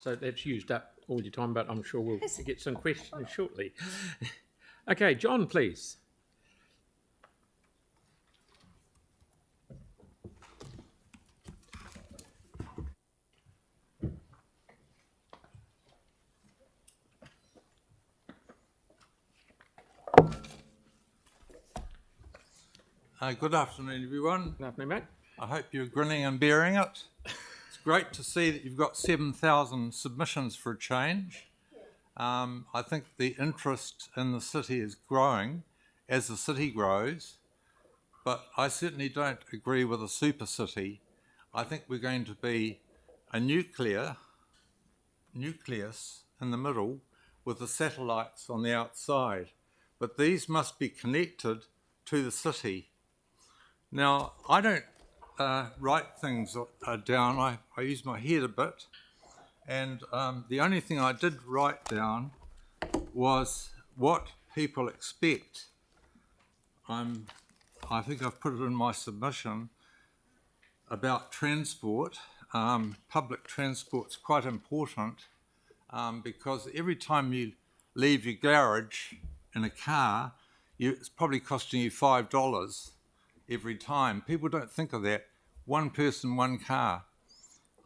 So that's used up all your time, but I'm sure we'll get some questions shortly. Okay, John, please. Good afternoon, everyone. Good afternoon, mate. I hope you're grinning and bearing it. It's great to see that you've got 7,000 submissions for a change. I think the interest in the city is growing as the city grows, but I certainly don't agree with a super city. I think we're going to be a nucleus in the middle with the satellites on the outside, but these must be connected to the city. Now, I don't write things down. I use my head a bit, and the only thing I did write down was what people expect. I think I've put it in my submission about transport. Public transport's quite important because every time you leave your garage in a car, it's probably costing you $5 every time. People don't think of that. One person, one car.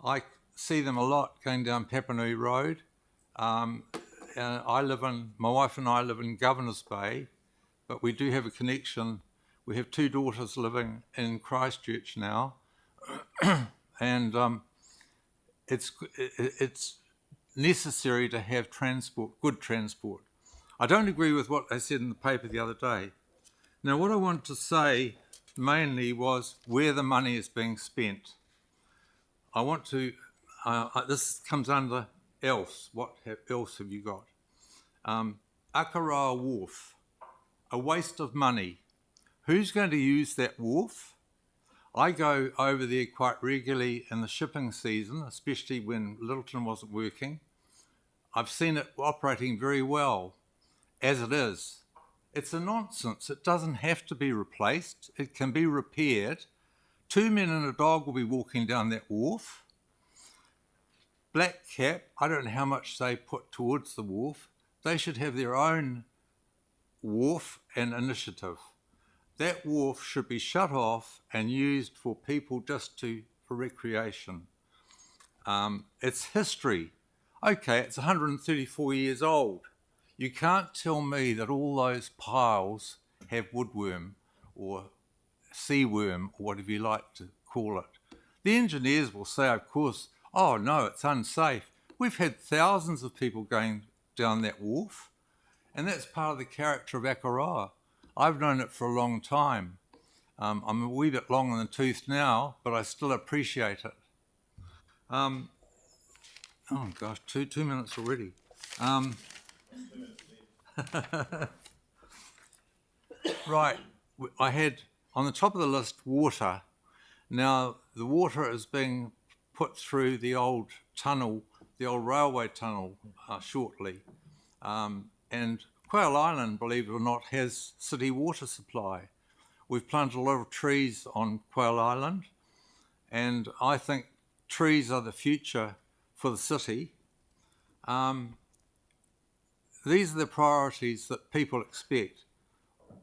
I see them a lot going down Papanui Road. And my wife and I live in Governor's Bay, but we do have a connection. We have 2 daughters living in Christchurch now, and it's necessary to have transport, good transport. I don't agree with what they said in the paper the other day. Now, what I want to say mainly was where the money is being spent. I want to, this comes under else. What else have you got? Akaroa Wharf, a waste of money. Who's going to use that wharf? I go over there quite regularly in the shipping season, especially when Littleton wasn't working. I've seen it operating very well as it is. It's a nonsense. It doesn't have to be replaced. It can be repaired. 2 men and a dog will be walking down that wharf. Black Cap, I don't know how much they put towards the wharf. They should have their own wharf and initiative. That wharf should be shut off and used for people just for recreation. It's history. Okay, it's 134 years old. You can't tell me that all those piles have woodworm or seaworm or whatever you like to call it. The engineers will say, of course, oh no, it's unsafe. We've had thousands of people going down that wharf, and that's part of the character of Akaroa. I've known it for a long time. I'm a wee bit long in the tooth now, but I still appreciate it. Oh gosh, two minutes already. Right, I had on the top of the list water. Now the water is being put through the old tunnel, the old railway tunnel shortly. And Quail Island, believe it or not, has city water supply. We've planted a lot of trees on Quail Island, and I think trees are the future for the city. These are the priorities that people expect.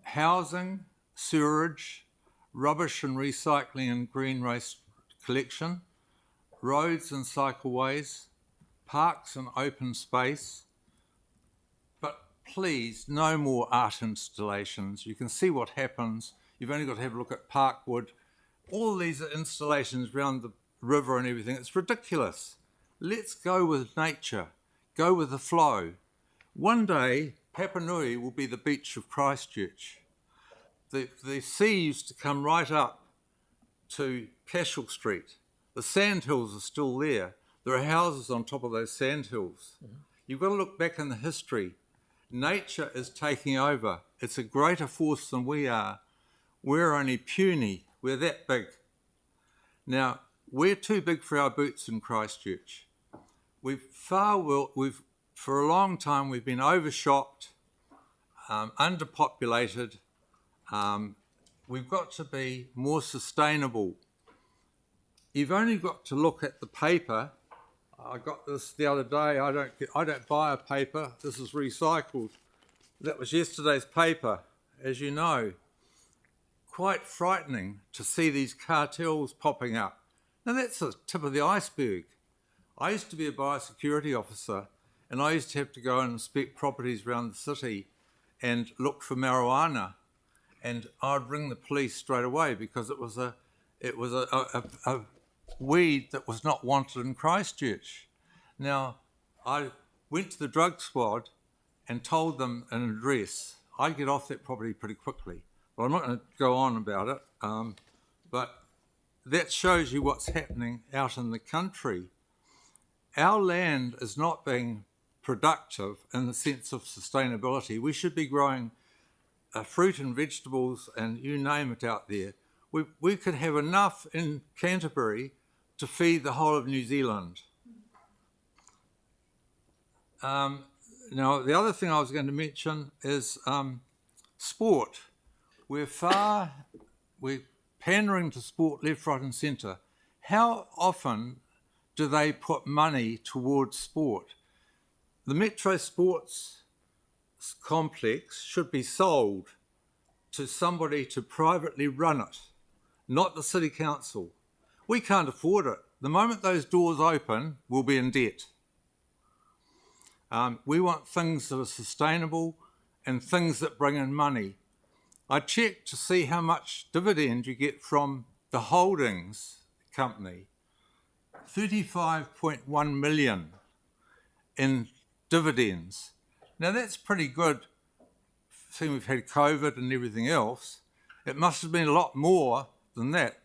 Housing, sewerage, rubbish and recycling and green waste collection, roads and cycleways, parks and open space. But please, no more art installations. You can see what happens. You've only got to have a look at Parkwood. All these installations around the river and everything, it's ridiculous. Let's go with nature, go with the flow. One day, Papanui will be the beach of Christchurch. The sea used to come right up to Cashel Street. The sandhills are still there. There are houses on top of those sandhills. Mm-hmm. You've got to look back in the history. Nature is taking over. It's a greater force than we are. We're only puny. We're that big. Now, we're too big for our boots in Christchurch. For a long time, we've been overshopped, underpopulated. We've got to be more sustainable. You've only got to look at the paper. I got this the other day. I don't buy a paper. This is recycled. That was yesterday's paper, as you know. Quite frightening to see these cartels popping up. Now that's the tip of the iceberg. I used to be a biosecurity officer, and I used to have to go and inspect properties around the city and look for marijuana, and I'd ring the police straight away because it was a weed that was not wanted in Christchurch. Now, I went to the drug squad and told them an address. I'd get off that property pretty quickly, but I'm not going to go on about it. But that shows you what's happening out in the country. Our land is not being productive in the sense of sustainability. We should be growing fruit and vegetables and you name it out there. We could have enough in Canterbury to feed the whole of New Zealand. Now, the other thing I was going to mention is sport. We're pandering to sport left, right and centre. How often do they put money towards sport? The Metro Sports complex should be sold to somebody to privately run it, not the City Council. We can't afford it. The moment those doors open, we'll be in debt. We want things that are sustainable and things that bring in money. I checked to see how much dividend you get from the holdings company. 35.1 million in dividends. Now that's pretty good, seeing we've had COVID and everything else. It must have been a lot more than that.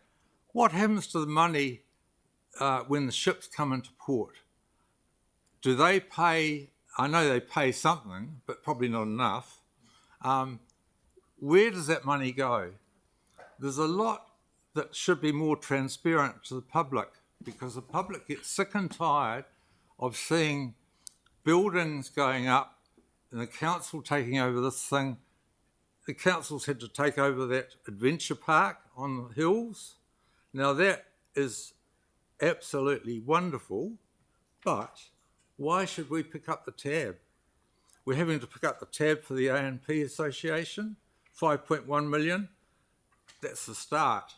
What happens to the money when the ships come into port? Do they pay? I know they pay something, but probably not enough. Where does that money go? There's a lot that should be more transparent to the public, because the public gets sick and tired of seeing buildings going up and the council taking over this thing. The council's had to take over that adventure park on the hills. Now that is absolutely wonderful, but why should we pick up the tab? We're having to pick up the tab for the A&P Association, 5.1 million. That's the start.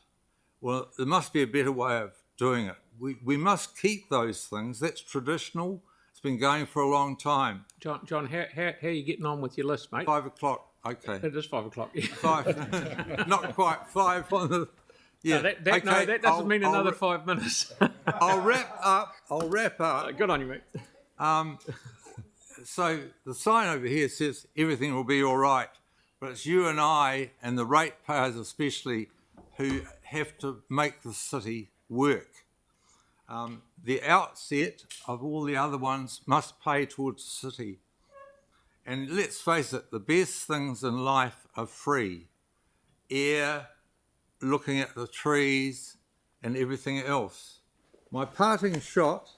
Well, there must be a better way of doing it. We must keep those things. That's traditional. It's been going for a long time. John, how are you getting on with your list, mate? 5 o'clock. Okay. It is 5 o'clock. Yeah. 5. Not quite 5 on the... Yeah. No, that doesn't mean another 5 minutes. I'll wrap up. Good on you, mate. So the sign over here says everything will be all right, but it's you and I and the ratepayers especially who have to make the city work. The outset of all the other ones must pay towards the city. And let's face it, the best things in life are free. Air, looking at the trees and everything else. My parting shot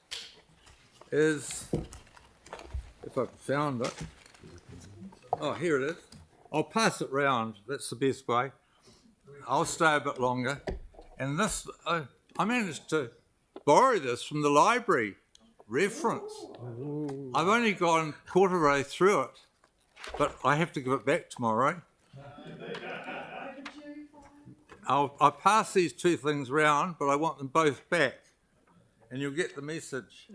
is, if I've found it, oh, here it is. I'll pass it round, that's the best way. I'll stay a bit longer. And this, I managed to borrow this from the library, reference. Ooh. I've only gone a quarter of the way through it, but I have to give it back tomorrow. I'll pass these two things round, but I want them both back, and you'll get the message.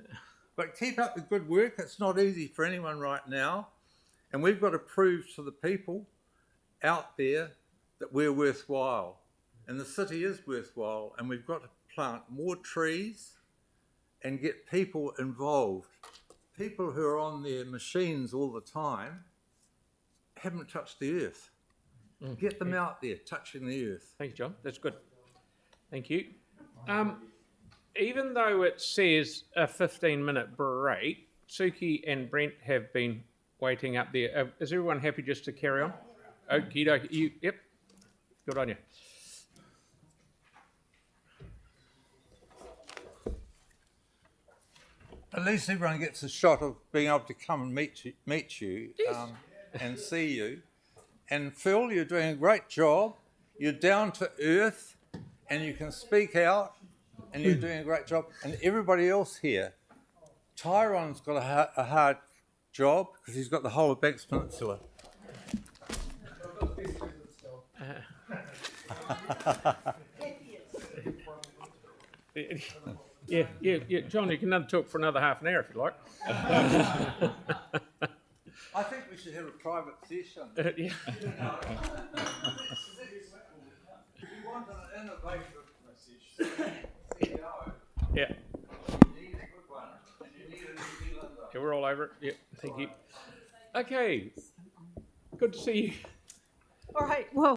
But keep up the good work. It's not easy for anyone right now, and we've got to prove to the people out there that we're worthwhile, and the city is worthwhile, and we've got to plant more trees and get people involved. People who are on their machines all the time haven't touched the earth. Get them out there touching the earth. Thank you, John. That's good. Thank you. Even though it says a 15-minute break, Suki and Brent have been waiting up there. Is everyone happy just to carry on? Okie dokie. Yep. Good on you. At least everyone gets a shot of being able to come and meet you yes. And see you. And Phil, you're doing a great job. You're down to earth and you can speak out and you're doing a great job. And everybody else here, Tyron's got a hard job because he's got the whole of Banks Peninsula. Yeah, John, you can talk for another half an hour if you like. I think we should have a private session. Yeah. If you want an innovative CEO, Yeah. you need a good one, and you need a New Zealander. Okay, we're all over it. Yeah, thank you. Okay, good to see you. All right, well.